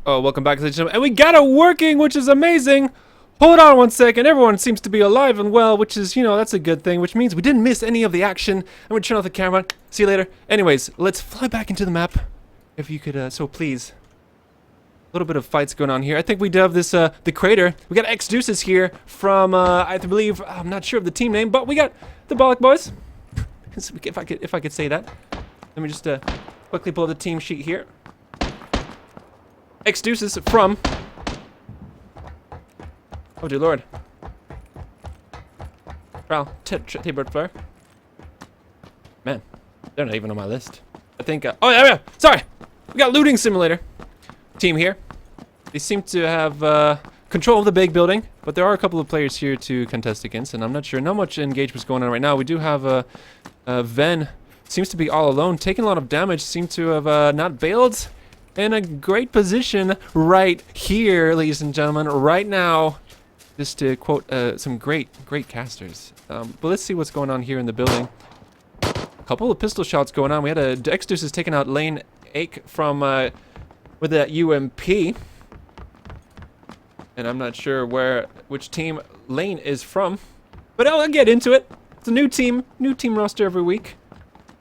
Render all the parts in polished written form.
Oh, welcome back, ladies and gentlemen. And we got it working, which is amazing. Hold on one second. Everyone seems to be alive and well, which is, that's a good thing, which means we didn't miss any of the action. I'm going to turn off the camera. See you later. Anyways, let's fly back into the map. If you could, so please. A little bit of fights going on here. I think we do have this, the crater. We got X Deuces here from, I believe, I'm not sure of the team name, but we got the Bollock Boys. if I could say that. Let me just, quickly pull the team sheet here. X Deuces from... Oh dear lord. Trial, T-Bird Flare. Man, they're not even on my list. I think, oh yeah, sorry! We got Looting Simulator. Team here. They seem to have, control of the big building, but there are a couple of players here to contest against, and I'm not sure, not much engagement's going on right now. We do have, Ven, seems to be all alone, taking a lot of damage, seem to have, not bailed. In a great position right here, ladies and gentlemen, right now. Just to quote some great casters. But let's see what's going on here in the building. A couple of pistol shots going on. We had a X Deuce has taken out Lane Ake from with that UMP. And I'm not sure which team Lane is from. But I'll get into it. It's a new team roster every week.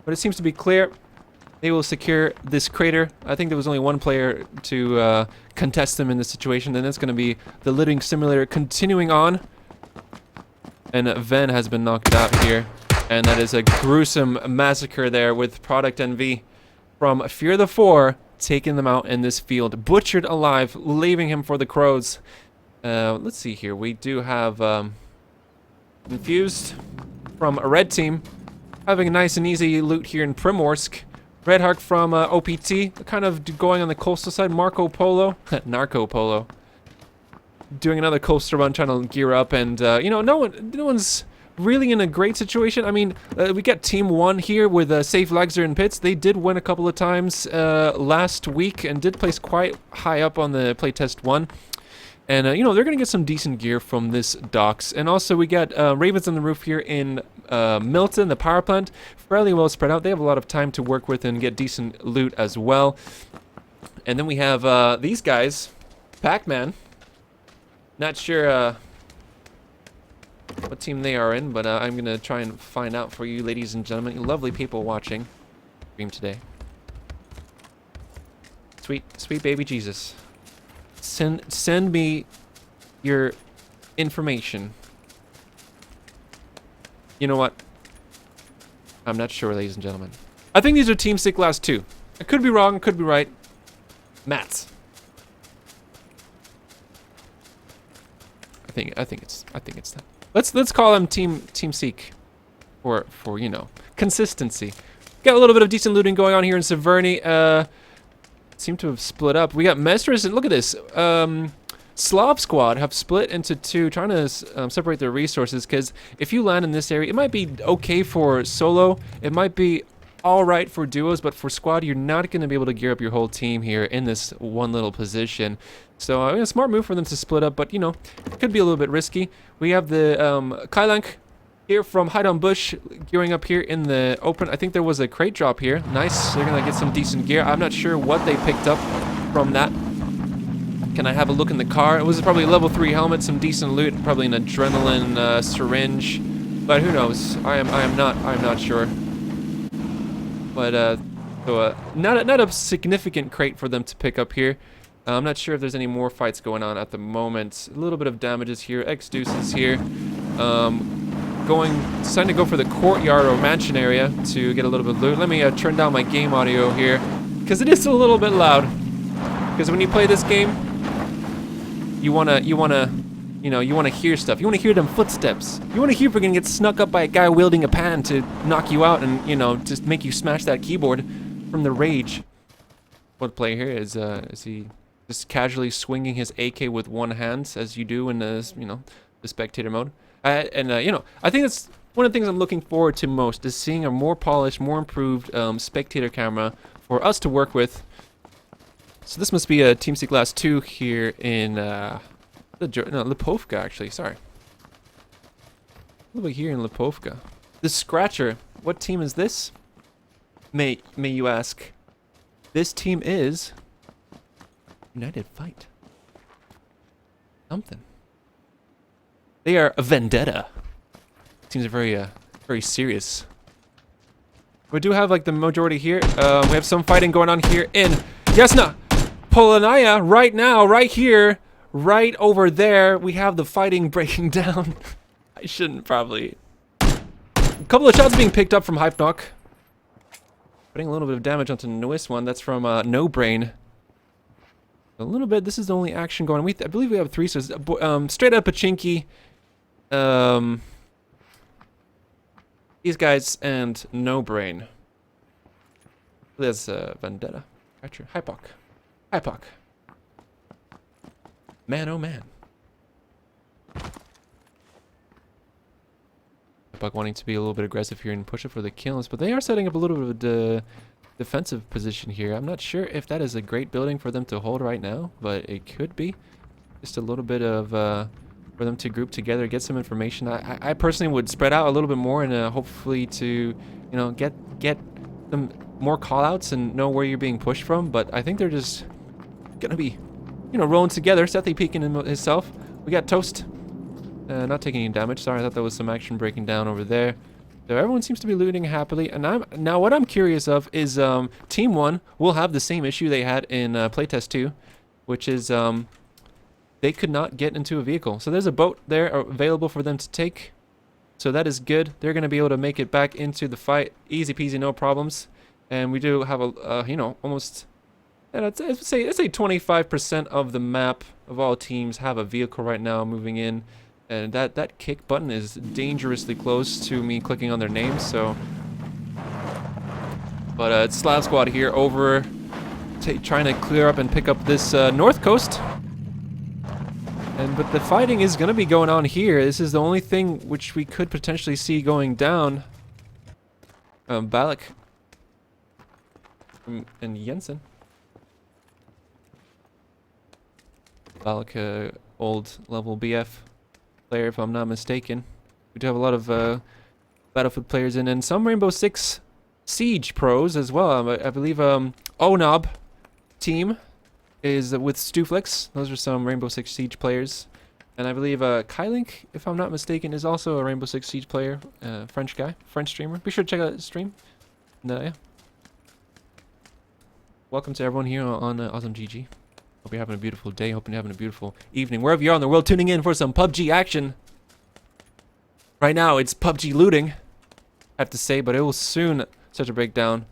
But it seems to be clear. They will secure this crater. I think there was only one player to contest them in this situation, and that's going to be the Looting Simulator continuing on. And Ven has been knocked out here, and that is a gruesome massacre there with Product NV from Fear the Four taking them out in this field, butchered alive, leaving him for the crows. Let's see here. We do have Infused from a red team, having a nice and easy loot here in Primorsk. Red Hawk from OPT, kind of going on the coastal side. Marco Polo, Narco Polo, doing another coastal run, trying to gear up, and no one's really in a great situation. I mean, we got Team 1 here with Safe Lagzer and Pitts. They did win a couple of times last week and did place quite high up on the playtest 1. And, they're going to get some decent gear from this docks. And also we got Ravens on the Roof here in Milton, the power plant. Fairly well spread out. They have a lot of time to work with and get decent loot as well. And then we have these guys. Pac-Man. Not sure what team they are in, but I'm going to try and find out for you, ladies and gentlemen. You lovely people watching stream today. Sweet baby Jesus. Send me your information. You know what? I'm not sure, ladies and gentlemen. I think these are Team Sick last 2. I could be wrong, could be right. Mats. I think it's that. Let's call them Team Seek for consistency. Got a little bit of decent looting going on here in Severny. Seem to have split up. We got Mesters, and look at this. Slav Squad have split into 2, trying to separate their resources, because if you land in this area, it might be okay for solo, it might be alright for duos, but for squad, you're not going to be able to gear up your whole team here in this one little position. So, a smart move for them to split up, but, it could be a little bit risky. We have the Kailank here from Hide on Bush, gearing up here in the open. I think there was a crate drop here. Nice, they're going to get some decent gear. I'm not sure what they picked up from that. Can I have a look in the car? It was probably a level 3 helmet, some decent loot, probably an adrenaline syringe, but who knows? I'm not sure. But not a significant crate for them to pick up here. I'm not sure if there's any more fights going on at the moment. A little bit of damages here. X Deuces here. Deciding to go for the courtyard or mansion area to get a little bit of loot. Let me turn down my game audio here, because it is a little bit loud. Because when you play this game, you wanna hear stuff. You wanna hear them footsteps. You wanna hear if we're gonna get snuck up by a guy wielding a pan to knock you out and just make you smash that keyboard from the rage. What player here is he just casually swinging his AK with one hand, as you do in the spectator mode. I think that's one of the things I'm looking forward to most, is seeing a more polished, more improved spectator camera for us to work with. So this must be a Team Seek Last 2 here in Lipovka, actually. Sorry. A little bit here in Lipovka. This Scratcher, what team is this? May you ask? This team is United fight. Something. They are a vendetta. Seems very, very serious. We do have like the majority here. We have some fighting going on here in Yasna, Polonaya. Right now, right here, right over there, we have the fighting breaking down. I shouldn't probably. A couple of shots being picked up from Hype Knock. Putting a little bit of damage onto the newest one. That's from No Brain. A little bit. This is the only action going on. I believe we have 3. So straight up Pachinki. These guys and No Brain. There's Vendetta. Archer. Hypoc. Hypoc. Man, oh man. Hypoc wanting to be a little bit aggressive here and push it for the kills, but they are setting up a little bit of a defensive position here. I'm not sure if that is a great building for them to hold right now, but it could be. Just a little bit of for them to group together, get some information. I personally would spread out a little bit more and hopefully to, you know, get them more call-outs and know where you're being pushed from. But I think they're just gonna be, you know, rolling together. Sethy peeking himself. We got Toast. Not taking any damage. Sorry, I thought there was some action breaking down over there. So everyone seems to be looting happily. And now what I'm curious of is Team 1 will have the same issue they had in Playtest 2, which is they could not get into a vehicle. So there's a boat there available for them to take. So that is good. They're going to be able to make it back into the fight. Easy peasy, no problems. And we do have a, you know, almost, I'd say 25% of the map of all teams have a vehicle right now moving in. And that kick button is dangerously close to me clicking on their names, so. But it's Slav Squad here over trying to clear up and pick up this north coast. But the fighting is going to be going on here. This is the only thing which we could potentially see going down. Balak and Jensen. Balak, old level BF player, if I'm not mistaken. We do have a lot of Battlefield players in, and some Rainbow Six Siege pros as well. I believe Onob team is with Stuflex. Those are some Rainbow Six Siege players. And I believe Kylink, if I'm not mistaken, is also a Rainbow Six Siege player. French guy, French streamer. Be sure to check out his stream. And, yeah. Welcome to everyone here on Auzom GG. Hope you're having a beautiful day. Hope you're having a beautiful evening. Wherever you are in the world, tuning in for some PUBG action. Right now, it's PUBG looting, I have to say, but it will soon start to break down.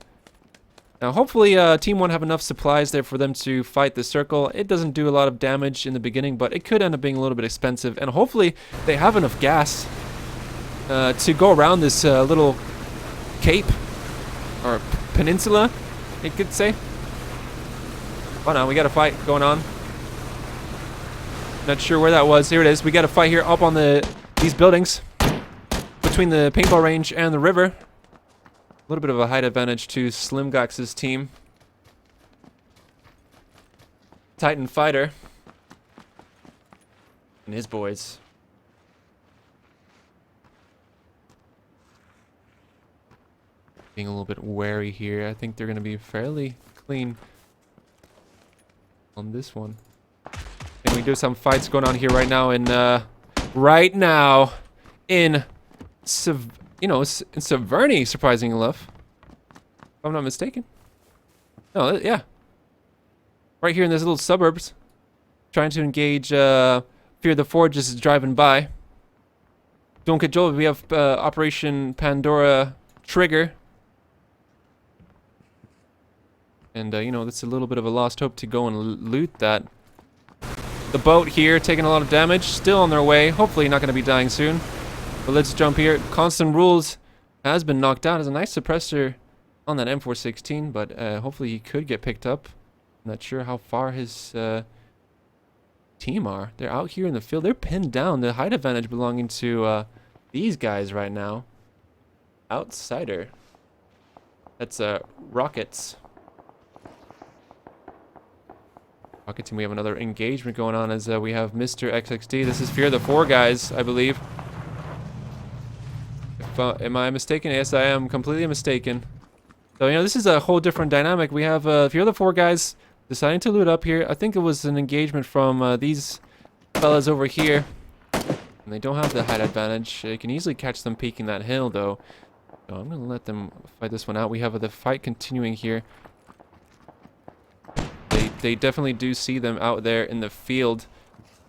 Now, hopefully, Team 1 have enough supplies there for them to fight the circle. It doesn't do a lot of damage in the beginning, but it could end up being a little bit expensive. And hopefully, they have enough gas to go around this little cape, or peninsula, you could say. Oh no, we got a fight going on. Not sure where that was. Here it is. We got a fight here up on these buildings between the paintball range and the river. A little bit of a height advantage to Slimgox's team. Titan Fighter and his boys. Being a little bit wary here. I think they're going to be fairly clean on this one. And we do some fights going on here right now in Severny, surprisingly enough. If I'm not mistaken. No, yeah. Right here in these little suburbs. Trying to engage Fear the Forge is driving by. Don't get Joel, we have Operation Pandora Trigger. And, you know, that's a little bit of a lost hope to go and loot that. The boat here taking a lot of damage. Still on their way. Hopefully not going to be dying soon. But let's jump here. Constant Rules has been knocked out. Has a nice suppressor on that M416. But hopefully he could get picked up. I'm not sure how far his team are. They're out here in the field. They're pinned down. The height advantage belonging to these guys right now. Outsider. That's Rockets. Rockets, and we have another engagement going on as we have Mr. XXD. This is Fear the 4 guys, I believe. Am I mistaken? Yes, I am completely mistaken. So, you know, this is a whole different dynamic. We have Fear the 4 guys deciding to loot up here. I think it was an engagement from these fellas over here. And they don't have the height advantage. You can easily catch them peeking that hill, though. So I'm going to let them fight this one out. We have the fight continuing here. They definitely do see them out there in the field.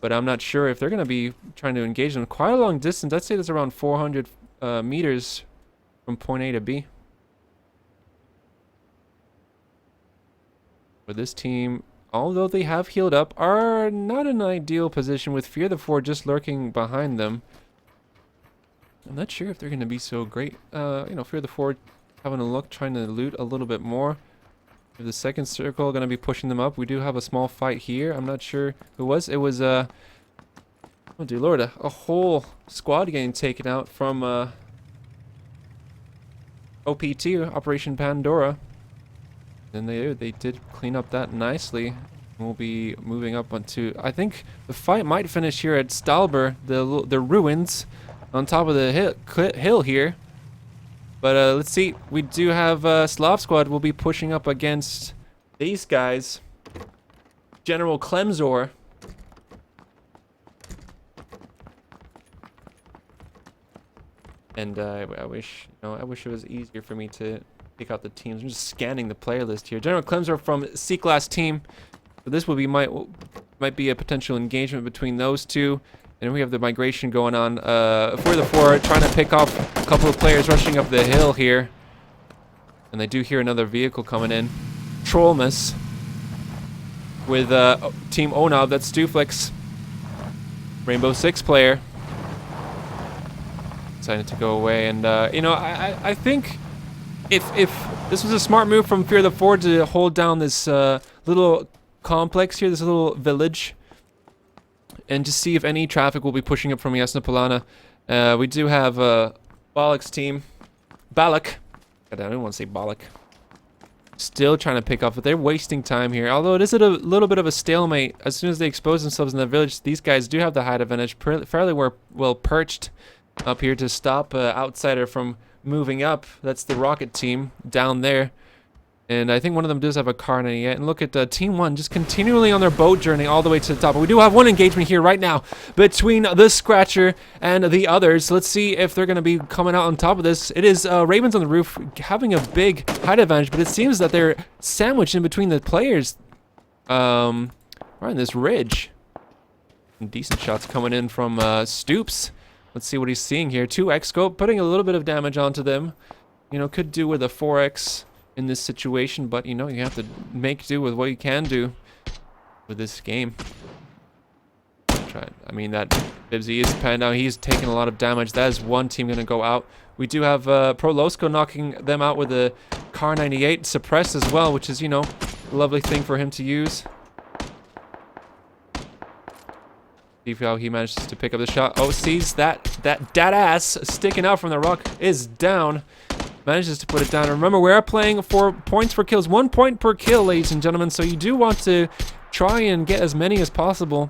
But I'm not sure if they're going to be trying to engage them quite a long distance. I'd say that's around 400 meters from point A to B. But this team, although they have healed up, are not in an ideal position with Fear the Four just lurking behind them. I'm not sure if they're going to be so great. You know, Fear the Four having a look, trying to loot a little bit more. If the second circle going to be pushing them up. We do have a small fight here. I'm not sure who it was. It was, oh dear lord, a whole squad getting taken out from OPT, Operation Pandora. And they did clean up that nicely. We'll be moving up onto... I think the fight might finish here at Stalber, the ruins on top of the hill here. But let's see. We do have Slav Squad will be pushing up against these guys. General Klemzor. And I wish, you know, I wish it was easier for me to pick out the teams. I'm just scanning the player list here. General Klemzor from C-Class team. So this will be might be a potential engagement between those two. And we have the migration going on. For the four, trying to pick off a couple of players rushing up the hill here. And they do hear another vehicle coming in. Trollmus with Team Onob, that's Stuflex. Rainbow Six player. Decided to go away. And, you know, I think if this was a smart move from Fear the Four to hold down this little complex here, this little village, and just see if any traffic will be pushing up from Jasna Polana. We do have Balak's team. Balak. I don't want to say Balak. Still trying to pick off, but they're wasting time here. Although it is a little bit of a stalemate. As soon as they expose themselves in the village, these guys do have the height advantage. Fairly well perched up here to stop Outsider from moving up. That's the Rocket team down there. And I think one of them does have a car 98. And look at Team 1 just continually on their boat journey all the way to the top. But we do have one engagement here right now between the Scratcher and the others. Let's see if they're going to be coming out on top of this. It is Ravens on the roof having a big height advantage, but it seems that they're sandwiched in between the players right on this ridge. Some decent shots coming in from Stoops. Let's see what he's seeing here. 2x scope, putting a little bit of damage onto them. You know, could do with a 4x in this situation, but you know, you have to make do with what you can do with this game. I mean, that Bibsy is panned out. He's taking a lot of damage. That is one team going to go out. We do have Prolosco knocking them out with a car 98 suppressed as well, which is, you know, a lovely thing for him to use. See how he manages to pick up the shot. Oh, sees that ass sticking out from the rock is down. Manages to put it down. And remember, we are playing for points per kills. 1 point per kill, ladies and gentlemen. So you do want to try and get as many as possible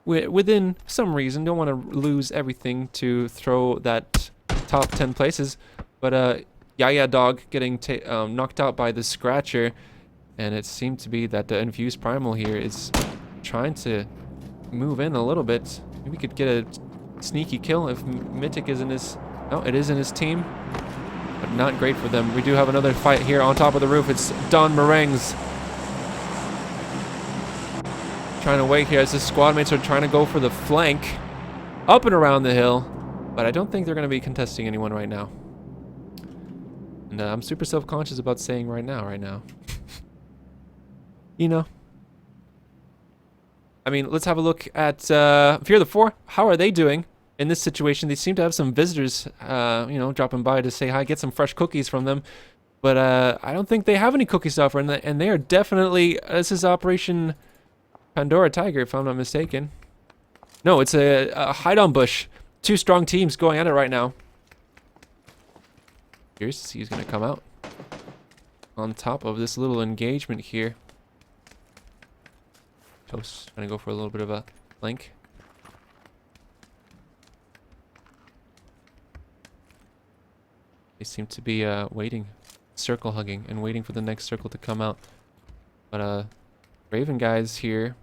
within some reason. Don't want to lose everything to throw that top 10 places. But Yaya Dog getting knocked out by the Scratcher. And it seemed to be that the Infused Primal here is trying to move in a little bit. Maybe we could get a sneaky kill if Mythic is in his... No, it is in his team. But not great for them. We do have another fight here on top of the roof. It's Don Merengues trying to wait here as his squad mates are trying to go for the flank up and around the hill. But I don't think they're going to be contesting anyone right now. And I'm super self-conscious about saying right now. You know. I mean, let's have a look at Fear the Four. How are they doing in this situation? They seem to have some visitors, you know, dropping by to say hi, get some fresh cookies from them. But I don't think they have any cookies to offer, and they are definitely... this is Operation Pandora Tiger, if I'm not mistaken. No, it's a hide-on bush. 2 strong teams going at it right now. Curious to see who's going to come out on top of this little engagement here. Toast trying to go for a little bit of a flank. They seem to be waiting, circle hugging, and waiting for the next circle to come out. But Raven guys here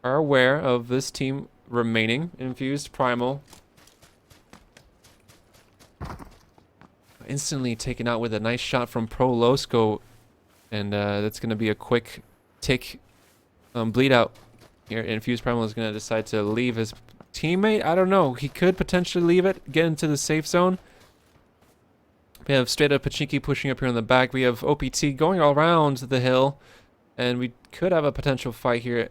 are aware of this team remaining. Infused Primal. Instantly taken out with a nice shot from Prolosco. And that's going to be a quick tick bleed out here. Infused Primal is going to decide to leave his teammate. I don't know. He could potentially leave it, get into the safe zone. We have straight up Pachinki pushing up here on the back. We have OPT going all around the hill. And we could have a potential fight here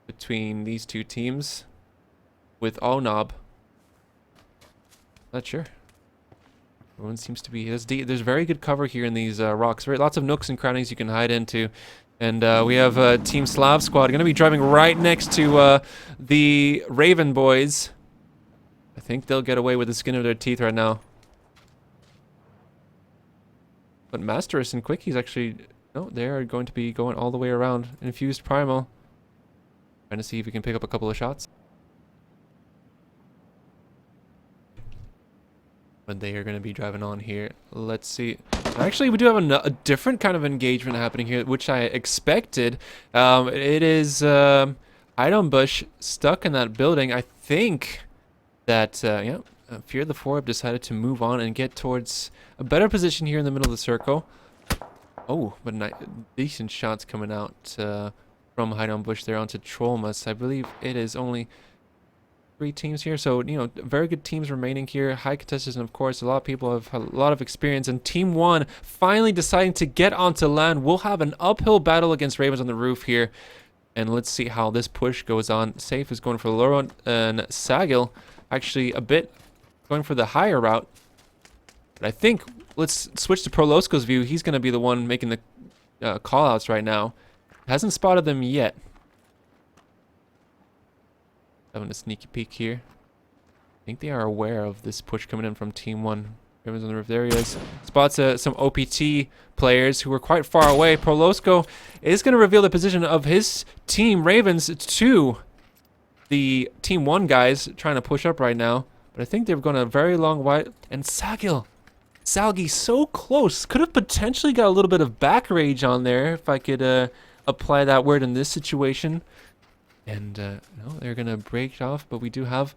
between these two teams with Auzom. Not sure. Everyone seems to be... There's very good cover here in these rocks. Lots of nooks and crannies you can hide into. And we have Team Slav Squad going to be driving right next to the Raven boys. I think they'll get away with the skin of their teeth right now. But Masterus and Quickies actually... No, they are going to be going all the way around. Infused Primal. Trying to see if we can pick up a couple of shots. But they are going to be driving on here. Let's see. Actually, we do have a different kind of engagement happening here, which I expected. It is Item Bush stuck in that building. I think that, yeah, Fear the Four have decided to move on and get towards a better position here in the middle of the circle. Oh, but decent shots coming out from Hide on Bush there onto Trollmus. I believe it is only 3 teams here, so you know, very good teams remaining here. High contestants, and of course, a lot of people have had a lot of experience. And Team 1 finally deciding to get onto land. We'll have an uphill battle against Ravens on the roof here, and let's see how this push goes on. Safe is going for Laurent, and Sagil actually a bit going for the higher route. But I think let's switch to Prolosco's view. He's going to be the one making the call-outs right now. Hasn't spotted them yet. Having a sneaky peek here. I think they are aware of this push coming in from Team 1. Ravens on the roof. There he is. Spots some OPT players who were quite far away. Prolosco is going to reveal the position of his team, Ravens, to the Team 1 guys trying to push up right now. But I think they've gone a very long way. And Sagil. Salgi so close. Could have potentially got a little bit of back rage on there if I could apply that word in this situation. And no, they're going to break it off. But we do have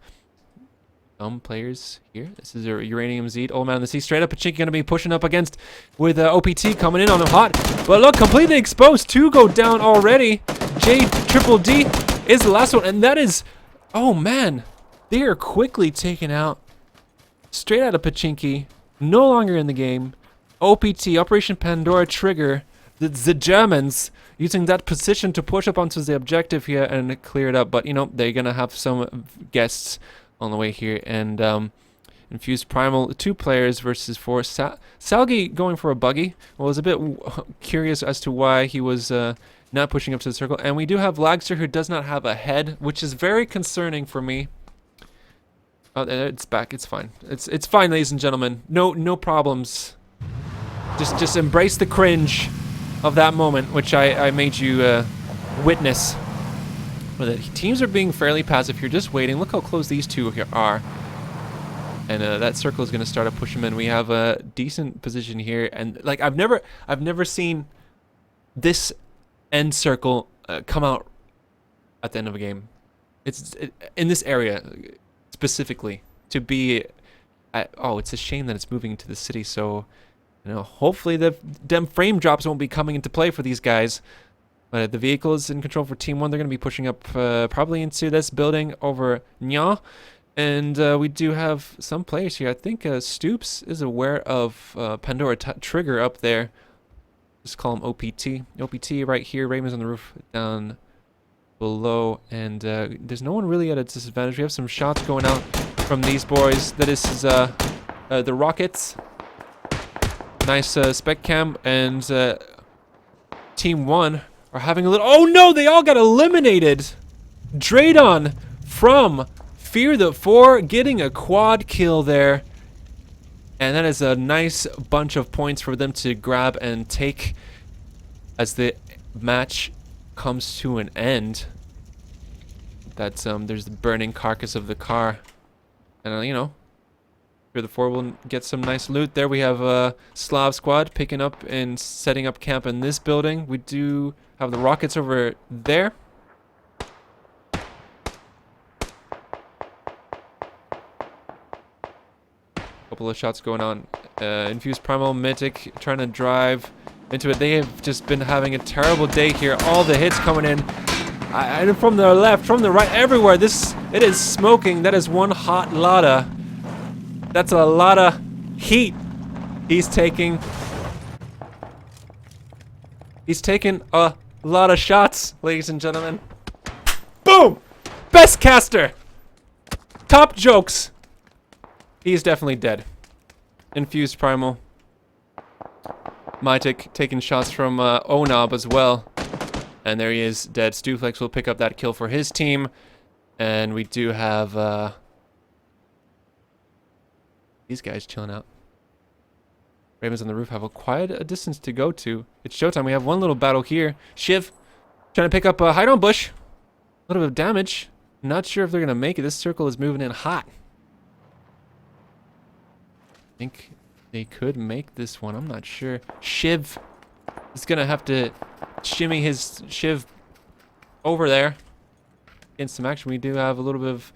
some players here. This is a Uranium Z, Old Man in the Sea. Straight up, Pachinki going to be pushing up against with OPT coming in on them hot. But look, completely exposed. 2 go down already. J-Triple-D is the last one. And that is... Oh, man. They are quickly taken out. Straight out of Pachinki. No longer in the game. OPT, Operation Pandora trigger. The Germans using that position to push up onto the objective here and clear it up. But, you know, they're going to have some guests on the way here. And Infused Primal, 2 players versus 4. Salgi going for a buggy. I was a bit curious as to why he was not pushing up to the circle. And we do have Lagster, who does not have a head, which is very concerning for me. Oh, it's back. It's fine. It's fine, ladies and gentlemen. No problems. Just embrace the cringe of that moment, which I made you witness. But teams are being fairly passive here, just waiting. Look how close these two here are. And that circle is going to start to push them in. We have a decent position here, and like I've never seen this end circle come out at the end of a game. It's in this area specifically to be. It's a shame that it's moving to the city. So, you know, hopefully the dem frame drops won't be coming into play for these guys. But the vehicle is in control for Team 1. They're going to be pushing up probably into this building over Nya. And we do have some players here. I think Stoops is aware of Pandora Trigger up there. Just call him OPT. OPT right here. Raymond's on the roof down below. And there's no one really at a disadvantage. We have some shots going out from these boys. This is the Rockets. Nice spec cam. And Team 1 are having a little... Oh no, they all got eliminated. Draydon from Fear the Four getting a quad kill there. And that is a nice bunch of points for them to grab and take as the match comes to an end. That's there's the burning carcass of the car. And you know, Here the 4 will get some nice loot. There we have Slav squad picking up and setting up camp in this building. We do have the rockets over there. Couple of shots going on. Infused Primal Mythic trying to drive into it. They have just been having a terrible day here. All the hits coming in. And from the left, from the right, everywhere. It is smoking. That is one hot lotta. That's a lot of heat he's taking. He's taking a lot of shots, ladies and gentlemen. Boom! Best caster! Top jokes! He's definitely dead. Infused Primal. Mytic taking shots from Onob as well. And there he is, dead. Stuflex will pick up that kill for his team. And we do have these guys chilling out. Ravens on the roof have quite a distance to go to. It's showtime. We have one little battle here. Shiv trying to pick up a hide on bush. A little bit of damage. Not sure if they're going to make it. This circle is moving in hot. I think they could make this one. I'm not sure. Shiv is going to have to shimmy his Shiv over there. In some action, we do have a little bit of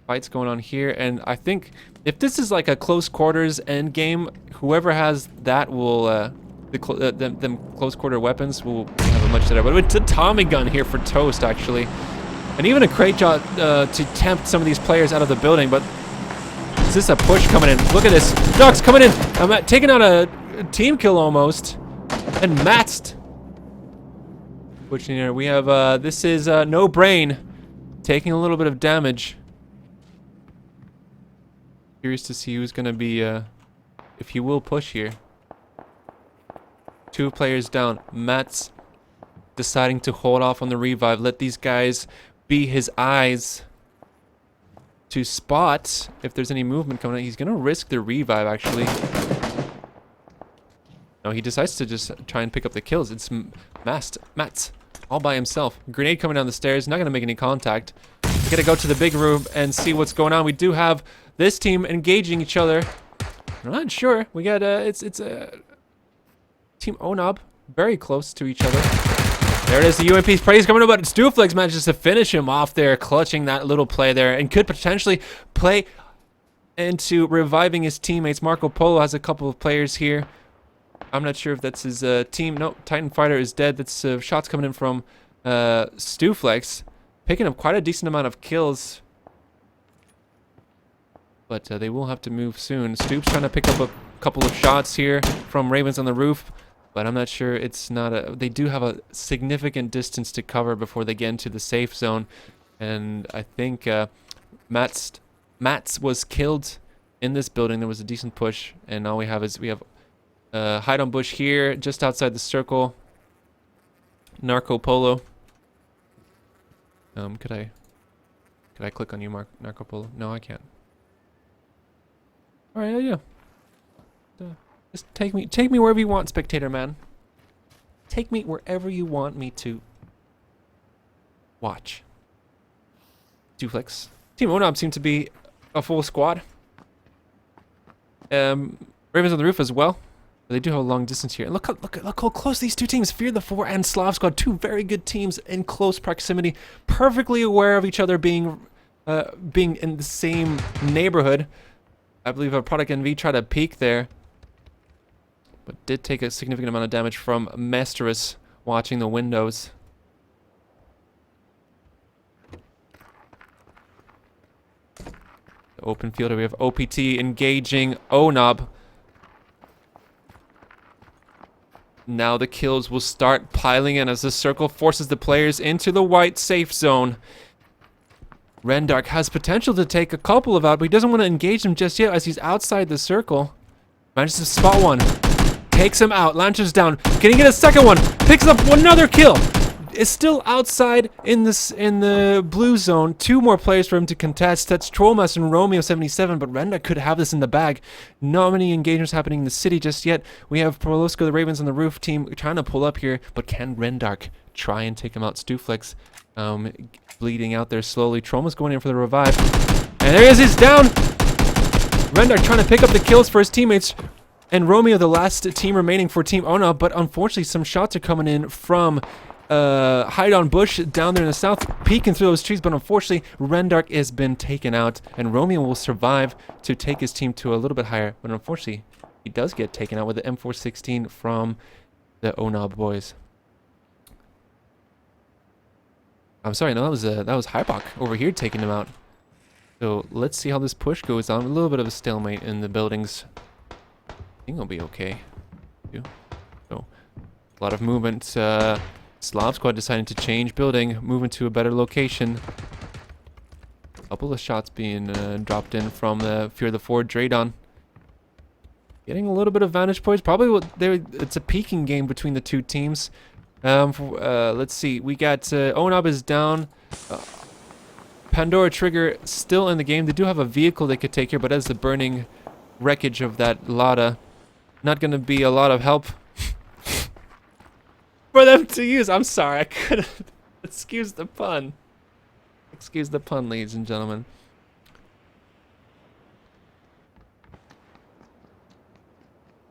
fights going on here. And I think if this is like a close quarters end game, whoever has that will, them close quarter weapons will have a much better. But it's a Tommy gun here for Toast, actually. And even a crate shot to tempt some of these players out of the building. But is this a push coming in? Look at this. Ducks coming in. I'm taking out a team kill almost. And matched. Pushing here. We have, this is No Brain taking a little bit of damage. Curious to see who's going to be, if he will push here. 2 players down. Matt's deciding to hold off on the revive. Let these guys be his eyes to spot if there's any movement coming out. He's going to risk the revive, actually. No, he decides to just try and pick up the kills. It's Matt's all by himself. Grenade coming down the stairs. Not going to make any contact. We're going to go to the big room and see what's going on. We do have this team engaging each other. I'm not sure. We got it's Team Onob very close to each other. There it is, the UMP's praise coming up, but Stuflex manages to finish him off there, clutching that little play there, and could potentially play into reviving his teammates. Marco Polo has a couple of players here. I'm not sure if that's his team. No, Titan Fighter is dead. That's shots coming in from Stuflex, picking up quite a decent amount of kills. But they will have to move soon. Stoops trying to pick up a couple of shots here from Ravens on the roof. But I'm not sure it's not a... They do have a significant distance to cover before they get into the safe zone. And I think Mats was killed in this building. There was a decent push. And all we have is... We have hide on bush here, just outside the circle. Narco Polo. Could I click on you, Narco Polo? No, I can't. All right, yeah. Just take me wherever you want, spectator man. Take me wherever you want me to watch. Duplex. Team Onob seem to be a full squad. Ravens on the roof as well. But they do have a long distance here. And look how close these two teams, Fear the 4 and Slav Squad, 2 very good teams in close proximity, perfectly aware of each other being in the same neighborhood. I believe a Product NV tried to peek there, but did take a significant amount of damage from Masterus watching the windows. The open field, we have OPT engaging Onob. Now the kills will start piling in as the circle forces the players into the white safe zone. Rendark has potential to take a couple of out, but he doesn't want to engage them just yet as he's outside the circle. Manages to spot one. Takes him out. Launches down. Can he get a second one? Picks up another kill. Is still outside in the blue zone. 2 more players for him to contest. That's Trollmaster and Romeo 77, but Rendark could have this in the bag. Not many engagements happening in the city just yet. We have Prolosco, the Ravens on the roof team, trying to pull up here, but can Rendark try and take him out? Stuflex bleeding out there slowly. Troma's going in for the revive. And there he is, he's down! Rendar trying to pick up the kills for his teammates. And Romeo, the last team remaining for Team Ona, but unfortunately some shots are coming in from Hide on Bush down there in the south, peeking through those trees, but unfortunately Rendark has been taken out, and Romeo will survive to take his team to a little bit higher, but unfortunately he does get taken out with the M416 from the Ona boys. I'm sorry, no, that was Hybok over here taking him out. So let's see how this push goes on. A little bit of a stalemate in the buildings. I think it'll be okay. So a lot of movement. Slav Squad deciding to change building, moving to a better location. A couple of shots being dropped in from the Fear the Ford Draydon. Getting a little bit of vantage points. Probably it's a peaking game between the two teams. Let's see. We got Onab is down. Pandora Trigger still in the game. They do have a vehicle they could take here, but as the burning wreckage of that Lada, not going to be a lot of help for them to use. I'm sorry, I couldn't. Excuse the pun. Excuse the pun, ladies and gentlemen.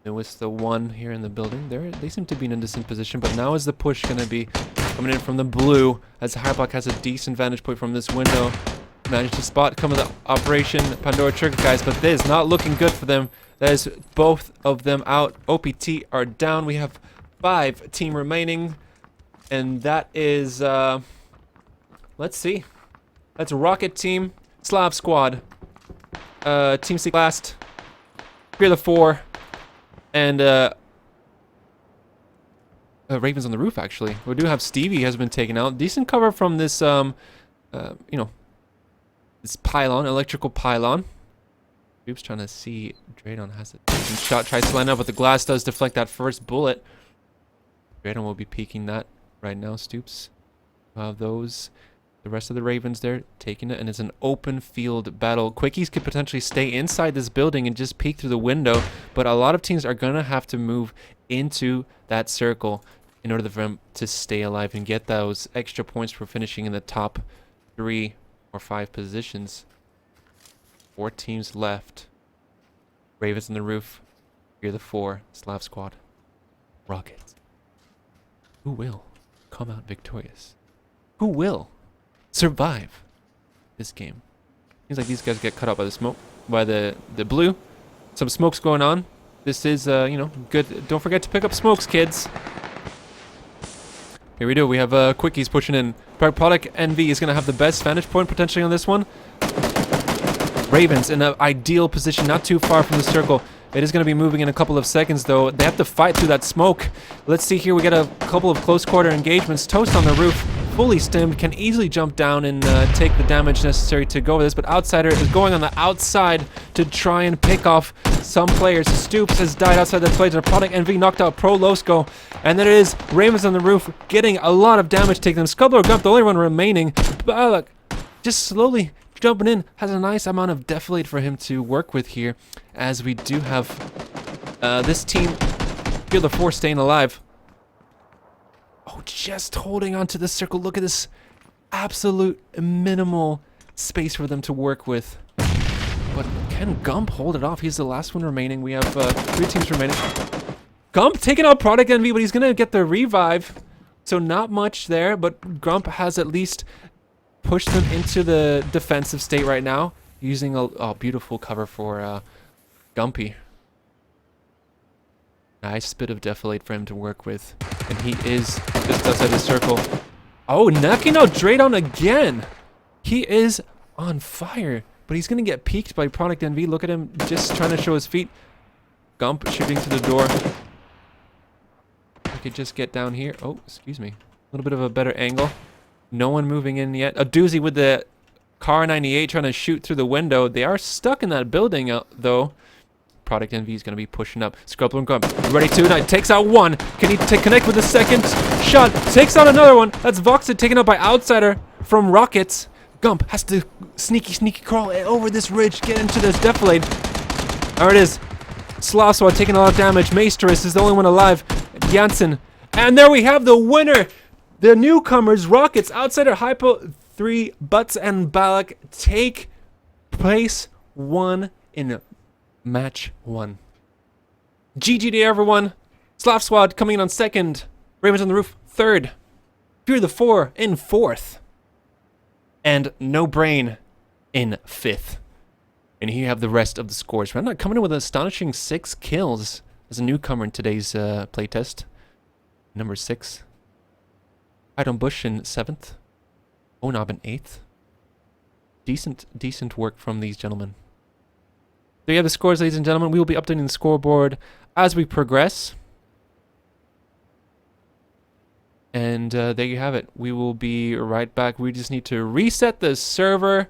There was the one here in the building. They seem to be in a decent position, but now is the push going to be coming in from the blue, as Hybok has a decent vantage point from this window. Managed to spot come of the operation Pandora Trigger guys, but this is not looking good for them. That is both of them out. OPT are down. We have 5 team remaining, and that is let's see. That's Rocket Team, Slav Squad, Team C last, Fear the 4, and Ravens on the roof. Actually, we do have Stevie has been taken out. Decent cover from this you know, this pylon, electrical pylon. Oops, trying to see. Draydon has a decent shot, tries to line up, but the glass does deflect that first bullet. Draydon will be peeking that right now. Stoops. Those, the rest of the Ravens there taking it, and it's an open field battle. Quickies could potentially stay inside this building and just peek through the window, but a lot of teams are gonna have to move into that circle in order for them to stay alive and get those extra points for finishing in the top 3 or 5 positions. 4 teams left. Ravens on the roof. Fear the 4. Slav Squad. Rockets. Who will come out victorious? Who will survive this game? Seems like these guys get cut out by the smoke, by the blue. Some smoke's going on. This is, you know, good. Don't forget to pick up smokes, kids. Here we do. We have Quickies pushing in. Product Envy is going to have the best vantage point potentially on this one. Ravens in an ideal position, not too far from the circle. It is going to be moving in a couple of seconds, though. They have to fight through that smoke. Let's see here. We got a couple of close quarter engagements. Toast on the roof, fully stemmed, can easily jump down and take the damage necessary to go with this. But Outsider is going on the outside to try and pick off some players. Stoops has died outside the plate. Product Envy knocked out Pro Losco. And then it is Ravens on the roof getting a lot of damage taking them. Scubbler Gump, the only one remaining. Balak just slowly jumping in, has a nice amount of defilade for him to work with here, as we do have this team, Fear the 4, staying alive. Oh, just holding on to the circle. Look at this absolute minimal space for them to work with. But can Gump hold it off? He's the last one remaining. We have 3 teams remaining. Gump taking out Product Envy, but he's going to get the revive. So not much there, but Gump has at least pushed them into the defensive state right now, using a beautiful cover for Gumpy. Nice bit of defilade for him to work with, and he is just outside the circle. Oh, knocking out Draydon again. He is on fire, but he's gonna get peeked by Product Envy. Look at him just trying to show his feet. Gump shooting through the door. I could just get down here. Oh, excuse me. A little bit of a better angle. No one moving in yet. A doozy with the Car 98 trying to shoot through the window. They are stuck in that building, though. Product Envy is going to be pushing up. Scrubble and Gump ready to tonight. Takes out one. Can he connect with the second shot? Takes out another one. That's Voxed taken out by Outsider from Rockets. Gump has to sneaky crawl over this ridge, get into this defilade. There it is. Sloswa taking a lot of damage. Maesterus is the only one alive. Janssen. And there we have the winner. The newcomers, Rockets, Outsider, Hypo, 3, Butts, and Balak take place 1 in match 1. GG to everyone. Slav Squad coming in on 2nd. Ravens on the Roof 3rd. Fear the 4 in 4th. And No Brain in 5th. And here you have the rest of the scores. We're not coming in with an astonishing 6 kills as a newcomer in today's playtest. Number 6. Idon Bush in 7th. Onob in 8th. Decent work from these gentlemen. There you have the scores, ladies and gentlemen. We will be updating the scoreboard as we progress. And there you have it. We will be right back. We just need to reset the server.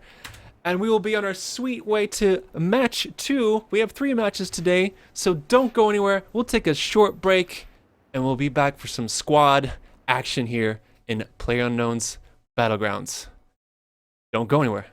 And we will be on our sweet way to match 2. We have 3 matches today. So don't go anywhere. We'll take a short break. And we'll be back for some squad action here in PlayerUnknown's Battlegrounds. Don't go anywhere.